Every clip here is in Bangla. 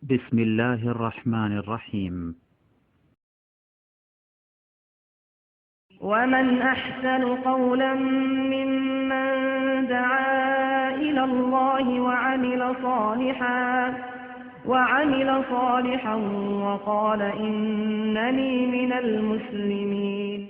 بسم الله الرحمن الرحيم. ومن أحسن قولا ممن دعا إلى الله وعمل صالحا وقال إنني من المسلمين.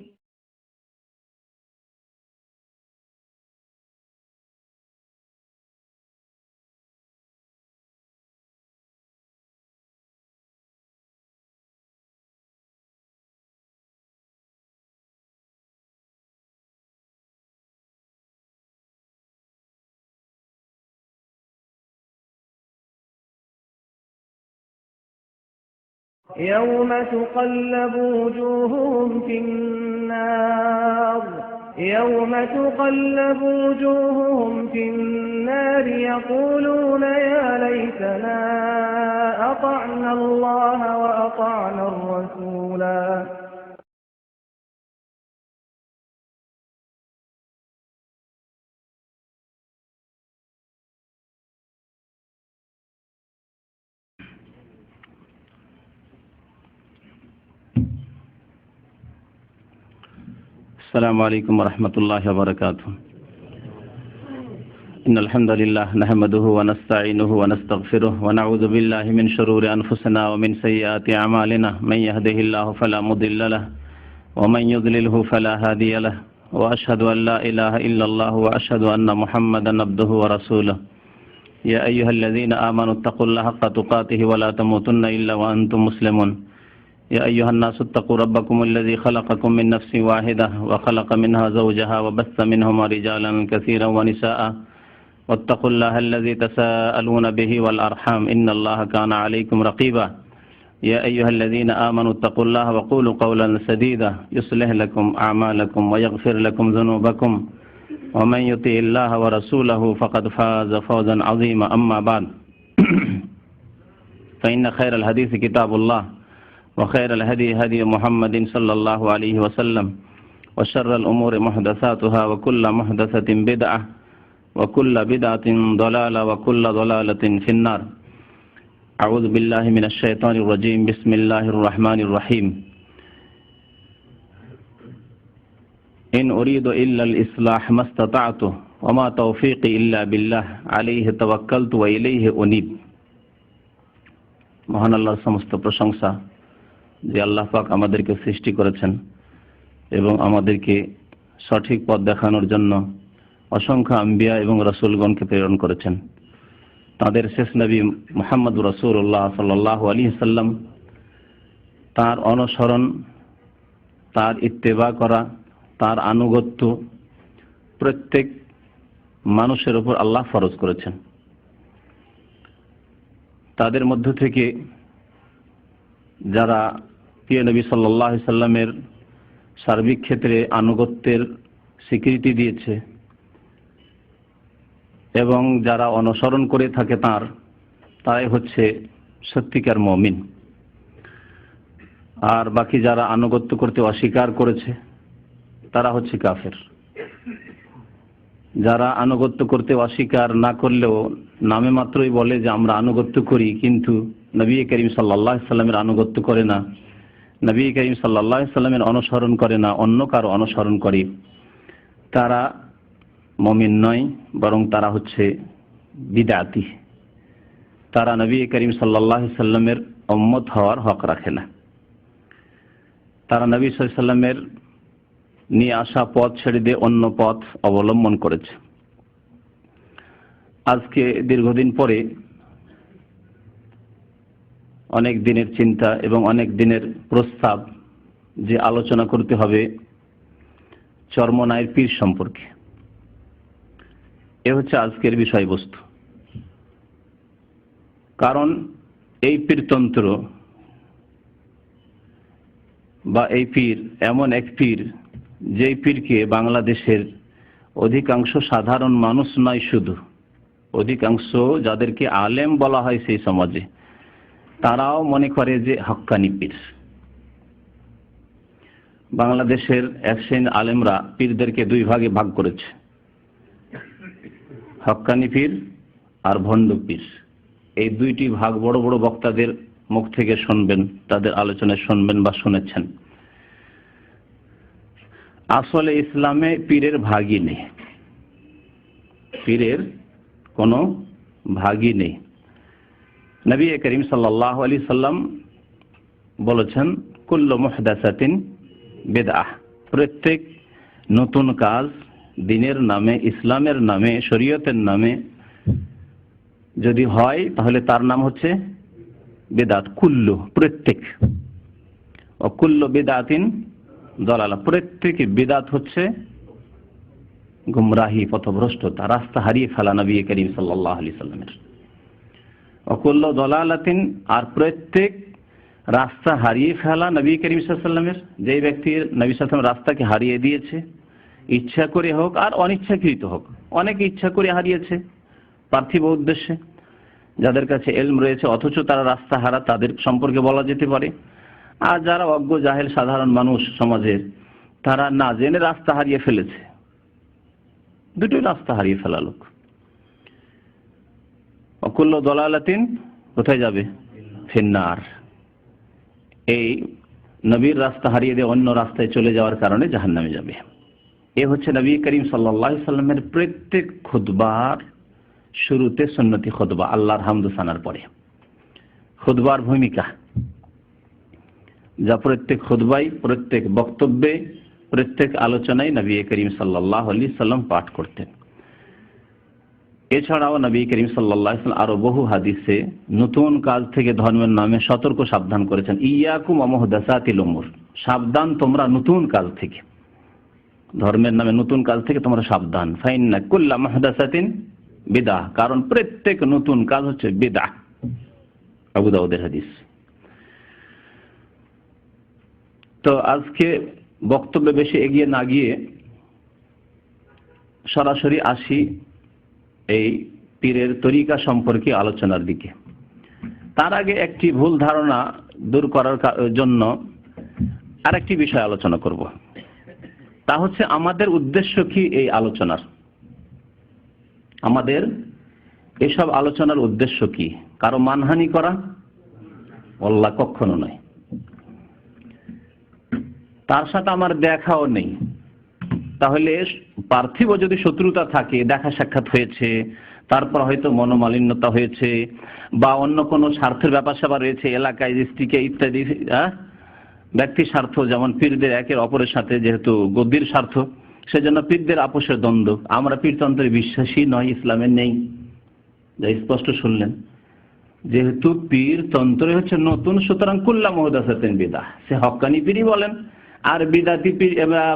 يوم تقلب وجوههم في النار يقولون يا ليتنا أطعنا الله وأطعنا الرسولا. السلام عليكم ورحمة الله وبركاته. إن الحمد لله نحمده ونستعينه ونستغفره ونعوذ بالله من شرور أنفسنا ومن سيئات أعمالنا. من يهده الله فلا مضل له ومن يضلله فلا هادي له وأشهد أن لا إله إلا الله وأشهد أن محمدا عبده ورسوله. يا أيها الذين آمنوا اتقوا الله حق تقاته ولا تموتن إلا وأنتم مسلمون. يا أيها الناس اتقوا ربكم الذي خلقكم من نفس واحدة وخلق منها زوجها وبث منهما رجالا كثيرا ونساء واتقوا الله الذي تساءلون به والأرحام إن الله كان عليكم رقيبا. يا أيها الذين آمنوا اتقوا الله وقولوا قولا سديدا يصلح لكم أعمالكم ويغفر لكم ذنوبكم ومن يطع الله ورسوله فقد فاز فوزا عظيما. أما بعد فإن خير الحديث كتاب الله وخير الهدي هدي محمد صلى الله عليه وسلم وشر الأمور محدثاتها وكل محدثة بدعة وكل بدعة ضلالة وكل ضلالة في النار. أعوذ بالله من الشيطان الرجيم. بسم الله الرحمن الرحيم. إن أريد إلا الإصلاح ما استطعت وما توفيقي إلا بالله عليه توكلت وإليه أنيب. মহান আল্লাহর সমস্ত প্রশংসা যে আল্লাহ পাক আমাদেরকে সৃষ্টি করেছেন এবং আমাদেরকে সঠিক পথ দেখানোর জন্য অসংখ্য আম্বিয়া এবং রাসূলগণকে প্রেরণ করেছেন। তাদের শেষ নবী মুহাম্মদ রাসূলুল্লাহ সাল্লাল্লাহু আলাইহি সাল্লাম, তার অনুসরণ, তার ইত্তেবা করা, তার আনুগত্য প্রত্যেক মানুষের উপর আল্লাহ ফরজ করেছেন। তাদের মধ্য থেকে যারা প্রিয় নবী সাল্লাল্লাহু আলাইহি সাল্লামের সার্বিক ক্ষেত্রে আনুগত্যের স্বীকৃতি দিয়েছে এবং যারা অনুসরণ করে থাকে তারাই হচ্ছে সত্যিকার মুমিন। আর বাকি যারা আনুগত্য করতে অস্বীকার করেছে তারা হচ্ছে কাফের। যারা আনুগত্য করতে অস্বীকার না করলেও নামে মাত্রই বলে যে আমরা আনুগত্য করি, কিন্তু নবী করিম সাল্লাল্লাহু আলাইহি সাল্লামের আনুগত্য করে না, নবী করিম সাল্লাল্লাহু আলাইহি সাল্লামের অনুসরণ করে না, অন্য কারো অনুসরণ করে, তারা মুমিন নয়, বরং তারা হচ্ছে বিদআতি। তারা নবী করিম সাল্লাল্লাহু আলাইহি সাল্লামের উম্মত হওয়ার হক রাখে না। তারা নবী সাল্লাল্লাহু আলাইহি সাল্লামের নিয়ে আসা পথ ছেড়ে দিয়ে অন্য পথ অবলম্বন করেছে। আজকে দীর্ঘদিন পরে অনেক দিনের চিন্তা এবং অনেক দিনের প্রস্তাব যে আলোচনা করতে হবে চরমনায়ের পীর সম্পর্কে, এ হচ্ছে আজকের বিষয়বস্তু। কারণ এই পীরতন্ত্র বা এই পীর এমন এক পীর, যেই পীরকে বাংলাদেশের অধিকাংশ সাধারণ মানুষ নয়, শুধু অধিকাংশ যাদেরকে আলেম বলা হয় সেই সমাজে, তারাও মনে করে যে হক্কানি পীর। বাংলাদেশের এক শ্রেণীর আলেমরা পীরদেরকে দুই ভাগে ভাগ করেছে, হক্কানি পীর আর ভণ্ড পীর। এই দুইটি ভাগ বড় বড় বক্তাদের মুখ থেকে শুনবেন, তাদের আলোচনায় শুনবেন বা শুনেছেন। আসলে ইসলামে পীরের ভাগই নেই, পীরের কোনো ভাগই নেই। নবী করিম সাল্লাল্লাহু আলাইহি সাল্লাম বলেছেন, কুল্লু মুহদাসাতিন বিদআহ, প্রত্যেক নতুন কাজ দ্বীনের নামে, ইসলামের নামে, শরীয়তের নামে যদি হয় তাহলে তার নাম হচ্ছে বিদআত। কুল্লু, প্রত্যেক, ও কুল্লু বিদআতিন দালালা, প্রত্যেক বিদআত হচ্ছে গুমরাহি, পথভ্রষ্টতা, রাস্তা হারিয়ে ফেলা নবী করিম সাল্লাল্লাহু আলাইহি সাল্লামের। ও কুল্লু দালালাতিন, আর প্রত্যেক রাস্তা হারিয়ে ফেলা নবী করিম সাল্লাল্লাহু আলাইহি সাল্লামের। যে ব্যক্তির নবী সাল্লাল্লাহু আলাইহি সাল্লাম রাস্তাকে হারিয়ে দিয়েছে, ইচ্ছা করে হোক আর অনিচ্ছাকৃত হোক, অনেকে ইচ্ছা করে হারিয়েছে পার্থিব উদ্দেশ্যে, যাদের কাছে ইলম রয়েছে অথচ তারা রাস্তা হারা, তাদের সম্পর্কে বলা যেতে পারে। আর যারা অজ্ঞ জাহেল সাধারণ মানুষ সমাজের, তারা না জেনে রাস্তা হারিয়ে ফেলেছে, দুটোই রাস্তা হারিয়ে ফেলা লোক। অকুল্ল দলালাতিন, কোথায় যাবে? ফিন্নার। এই নবীর রাস্তা হারিয়ে দিয়ে অন্য রাস্তায় চলে যাওয়ার কারণে জাহান্নামে যাবে। এ হচ্ছে নবী করিম সাল্লাল্লাহু আলাইহি সাল্লামের প্রত্যেক খুতবার শুরুতে সুন্নতি খুতবা, আল্লাহর হামদ সানার পরে খুতবার ভূমিকা, যা প্রত্যেক খুতবায়, প্রত্যেক বক্তব্যে, প্রত্যেক আলোচনায় নবী করিম সাল্লাল্লাহু আলাইহি সাল্লাম পাঠ করতেন। এছাড়াও নবী করিম সাল্লাল্লাহু আলাইহি সাল্লাম আরো বহু হাদিসে নতুন কাজ থেকে ধর্মের নামে সতর্ক সাবধান করেছেন। ইয়াকুম ওয়া মুহদাসাতিল উমুর, সাবধান তোমরা নতুন কাজ থেকে, ধর্মের নামে নতুন কাজ থেকে তোমরা সাবধান। ফাইন্না কুল্লা মুহদাসাতিন বিদআহ, কারণ প্রত্যেক নতুন কাজ হচ্ছে বিদআহ। আবু দাউদের হাদিস। তো আজকে বক্তব্যে বেশি এগিয়ে না গিয়ে সরাসরি আসি এই পীরের তরিকা সম্পর্কে আলোচনার দিকে। তার আগে একটি ভুল ধারণা দূর করার জন্য আরেকটি বিষয় আলোচনা করব। তা হচ্ছে আমাদের উদ্দেশ্য কি এই আলোচনার, আমাদের এসব আলোচনার উদ্দেশ্য কি? কারো মানহানি করা? আল্লাহ কখনো নয়। তার সাথে আমার দেখাও নেই, তাহলে পার্থিব যদি শত্রুতা থাকে, দেখা সাক্ষাৎ হয়েছে, তারপর হয়তো মনোমালিন্যতা হয়েছে বা অন্য কোনো স্বার্থের ব্যাপার স্যাপার রয়েছে এলাকায়, ডিস্ট্রিক্টে ইত্যাদি, ব্যক্তি স্বার্থ, যেমন পীরদের একের অপরের সাথে যেহেতু গদ্দির স্বার্থ, সেজন্য পীরদের আপোষের দ্বন্দ্ব। আমরা পীরতন্ত্রে বিশ্বাসী নয়, ইসলামের নেই, যা স্পষ্ট শুনলেন। যেহেতু পীরতন্ত্র হচ্ছে নতুন, সুতরাং কুল্লা মুহদাসাতিন বিদআহ, সে হক্কানি পীরই বলেন আর বিদাতি পীর,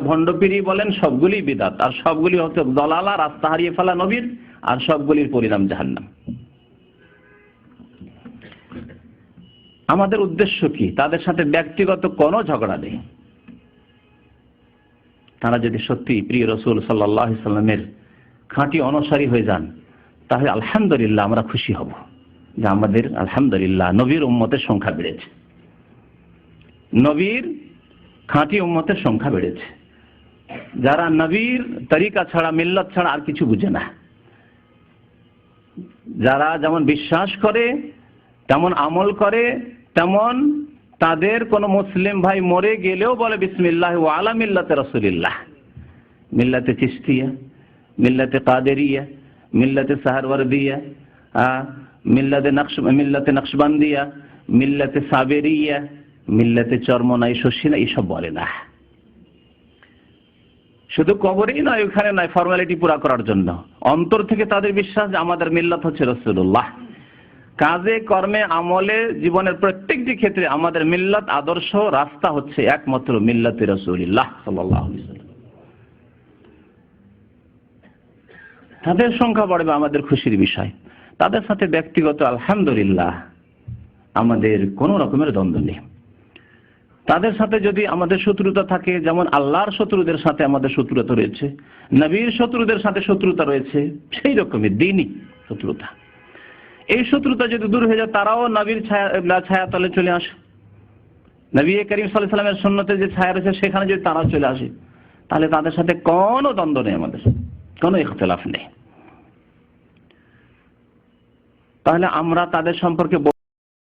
ভণ্ড পীরই বলেন, সবগুলি বিদাত, আর সবগুলি হচ্ছে দলালা, রাস্তা হারিয়ে ফেলা নবীর, আর সবগুলির পরিণাম জাহান্নাম। আমাদের উদ্দেশ্য কি? তাদের সাথে ব্যক্তিগত কোনো ঝগড়া নেই। তারা যদি সত্যি প্রিয় রাসূল সাল্লাল্লাহু আলাইহি সাল্লামের খাঁটি অনুসারী হয়ে যান, তাহলে আলহামদুলিল্লাহ আমরা খুশি হব যে আমাদের আলহামদুলিল্লাহ নবীর উম্মতের সংখ্যা বেড়েছে, নবীর খাঁটি উম্মতের সংখ্যা বেড়েছে। যারা নবীর তরিকা ছাড়া, মিল্লাত ছাড়া আর কিছু বুঝে না, যারা যেমন বিশ্বাস করে, তেমন আমল করে, তেমন তাদের কোন মুসলিম ভাই মরে গেলেও বলে বিসমিল্লাহ ওয়া আলা মিল্লাতে রাসূলিল্লাহ, মিল্লাতে চিশতিয়া, মিল্লাতে কাদেরিয়া, মিল্লাতে সাহারওয়ারদিয়া, মিল্লাতে নকশবন্দিয়া, মিল্লাতে সাবেরিয়া, মিল্লাতে চরমনাই, শশিনা, এইসব বলে না। শুধু কবরেই নয়, ওখানে নয়, ফর্মালিটি পুরা করার জন্য। অন্তর থেকে তাদের বিশ্বাস যে আমাদের মিল্লাত হচ্ছে রাসূলুল্লাহ। কাজে, কর্মে, আমলে, জীবনের প্রত্যেকটি ক্ষেত্রে আমাদের মিল্লাত, আদর্শ, রাস্তা হচ্ছে একমাত্র মিল্লাতে রাসূলুল্লাহ সাল্লাল্লাহু আলাইহি ওয়াসাল্লাম। তাদের সংখ্যা বাড়বে আমাদের খুশির বিষয়। তাদের সাথে ব্যক্তিগত আলহামদুলিল্লাহ আমাদের কোনো রকমের দ্বন্দ্ব নেই। তাদের সাথে যদি আমাদের শত্রুতা থাকে, যেমন আল্লাহর শত্রুদের সাথে আমাদের শত্রুতা রয়েছে, নবীর শত্রুদের সাথে শত্রুতা রয়েছে, সেই রকমের দ্বীনি শত্রুতা। এই শত্রুতা যদি দূর হয়ে যায়, তারাও নবীর ছায়াতলে চলে আসে, নবী করিম সাল্লাল্লাহু আলাইহি ওয়াসাল্লামের সুন্নতে যে ছায়া রয়েছে সেখানে যদি তারা চলে আসে, তাহলে তাদের সাথে কোনো দ্বন্দ্ব নেই, আমাদের কোনো ইখতিলাফ নেই। তাহলে আমরা তাদের সম্পর্কে